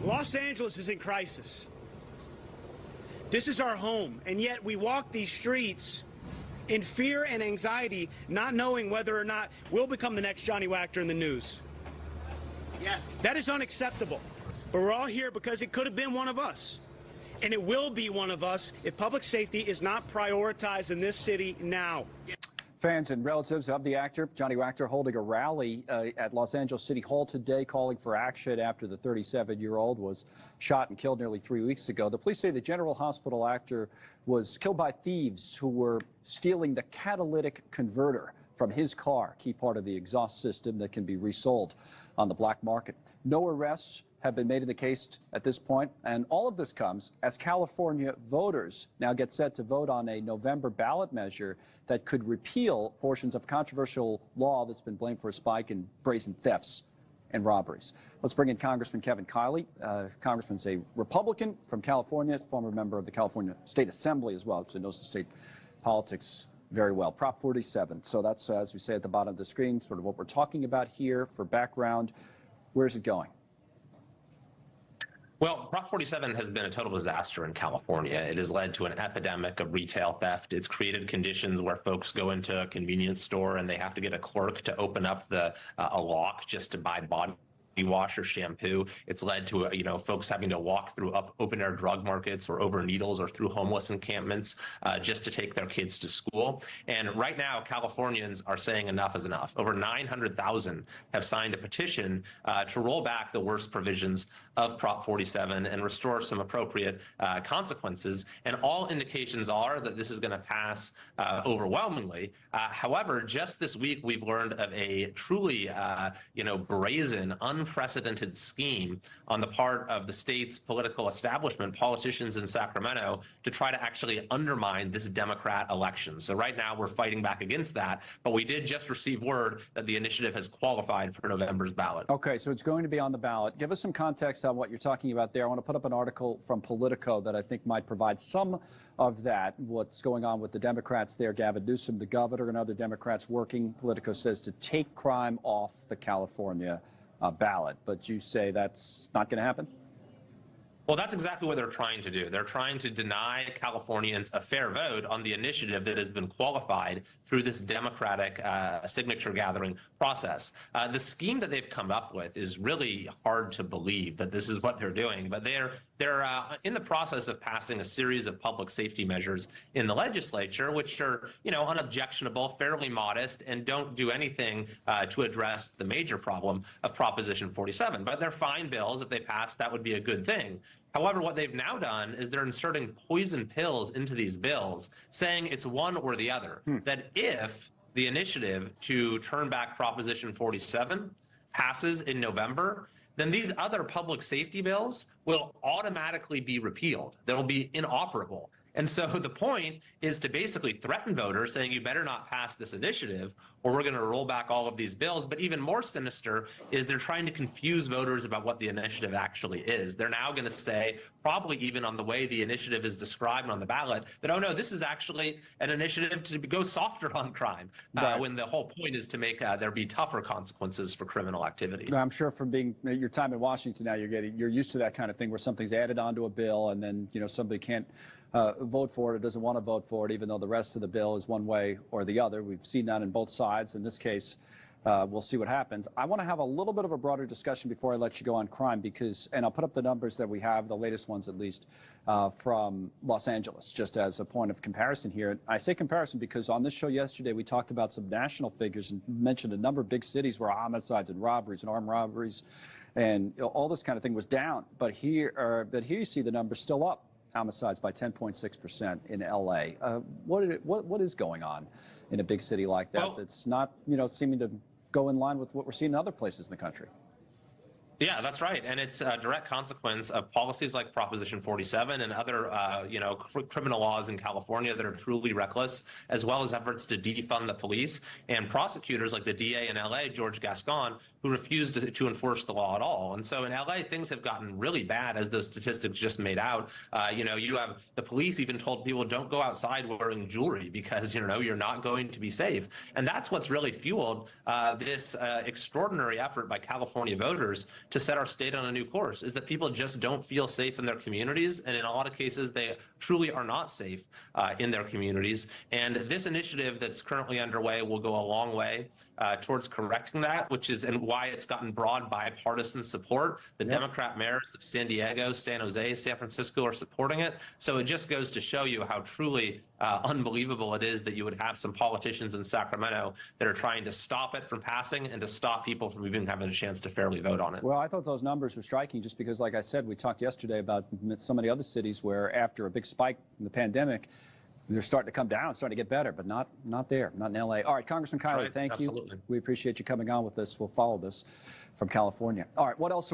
Los Angeles is in crisis. This is our home, and yet we walk these streets in fear and anxiety, not knowing whether or not we'll become the next Johnny Wactor in the news. Yes. That is unacceptable. But we're all here because it could have been one of us. And it will be one of us if public safety is not prioritized in this city now. Fans and relatives of the actor, Johnny Wactor, holding a rally at Los Angeles City Hall today, calling for action after the 37-year-old was shot and killed nearly 3 weeks ago. The police say the General Hospital actor was killed by thieves who were stealing the catalytic converter from his car, key part of the exhaust system that can be resold on the black market. No arrests have been made in the case at this point, and all of this comes as California voters now get set to vote on a November ballot measure that could repeal portions of controversial law that's been blamed for a spike in brazen thefts and robberies. Let's bring in Congressman Kevin Kiley. Congressman's a Republican from California, former member of the California State Assembly as well, so knows the state politics very well. Prop 47. So that's, as we say at the bottom of the screen, sort of what we're talking about here. For background, where's it going? Well, Prop 47 has been a total disaster in California. It has led to an epidemic of retail theft. It's created conditions where folks go into a convenience store and they have to get a clerk to open up a lock just to buy body wash or shampoo. It's led to, folks having to walk through open air drug markets or over needles or through homeless encampments just to take their kids to school. And right now, Californians are saying enough is enough. Over 900,000 have signed a petition to roll back the worst provisions of Prop 47 and restore some appropriate consequences. And all indications are that this is going to pass overwhelmingly. However, just this week, we've learned of a truly, brazen, unprecedented scheme on the part of the state's political establishment, politicians in Sacramento, to try to actually undermine this Democrat election. So right now, we're fighting back against that. But we did just receive word that the initiative has qualified for November's ballot. Okay, so it's going to be on the ballot. Give us some context on what you're talking about there. I want to put up an article from Politico that I think might provide some of that, what's going on with the Democrats there. Gavin Newsom, the governor, and other Democrats working, Politico says, to take crime off the California ballot. But you say that's not going to happen? Well, that's exactly what they're trying to do. They're trying to deny Californians a fair vote on the initiative that has been qualified through this democratic signature gathering process. The scheme that they've come up with is really hard to believe that this is what they're doing, but they're in the process of passing a series of public safety measures in the legislature, which are, unobjectionable, fairly modest, and don't do anything to address the major problem of Proposition 47. But they're fine bills. If they pass, that would be a good thing. However, what they've now done is they're inserting poison pills into these bills, saying it's one or the other. That if the initiative to turn back Proposition 47 passes in November, then these other public safety bills will automatically be repealed. They'll be inoperable. And so the point is to basically threaten voters, saying you better not pass this initiative or we're going to roll back all of these bills. But even more sinister is they're trying to confuse voters about what the initiative actually is. They're now going to say, probably even on the way the initiative is described on the ballot, that, oh, no, this is actually an initiative to go softer on crime, when the whole point is to make there be tougher consequences for criminal activity. I'm sure from your time in Washington now, you're used to that kind of thing where something's added onto a bill and then, somebody can't vote for it or doesn't want to vote for it, even though the rest of the bill is one way or the other. We've seen that in both sides. In this case, we'll see what happens. I want to have a little bit of a broader discussion before I let you go on crime and I'll put up the numbers that we have, the latest ones at least, from Los Angeles, just as a point of comparison here. I say comparison because on this show yesterday, we talked about some national figures and mentioned a number of big cities where homicides and robberies and armed robberies and all this kind of thing was down. But here you see the numbers still up. Homicides by 10.6% in L.A. What is going on in a big city like that that's not, seeming to go in line with what we're seeing in other places in the country? Yeah, that's right. And it's a direct consequence of policies like Proposition 47 and other, criminal laws in California that are truly reckless, as well as efforts to defund the police and prosecutors like the DA in L.A., George Gascon, who refused to enforce the law at all. And so in L.A., things have gotten really bad, as those statistics just made out. You have the police even told people don't go outside wearing jewelry because, you're not going to be safe. And that's what's really fueled this extraordinary effort by California voters to set our state on a new course, is that people just don't feel safe in their communities. And in a lot of cases, they truly are not safe in their communities. And this initiative that's currently underway will go a long way towards correcting that, which is and why it's gotten broad bipartisan support. The Democrat mayors of San Diego, San Jose, San Francisco are supporting it. So it just goes to show you how truly unbelievable it is that you would have some politicians in Sacramento that are trying to stop it from passing and to stop people from even having a chance to fairly vote on it. Well, I thought those numbers were striking just because, like I said, we talked yesterday about so many other cities where after a big spike in the pandemic, they're starting to come down, starting to get better, but not there, not in L.A. All right, Congressman Kiley, thank you. We appreciate you coming on with us. We'll follow this from California. All right, what else?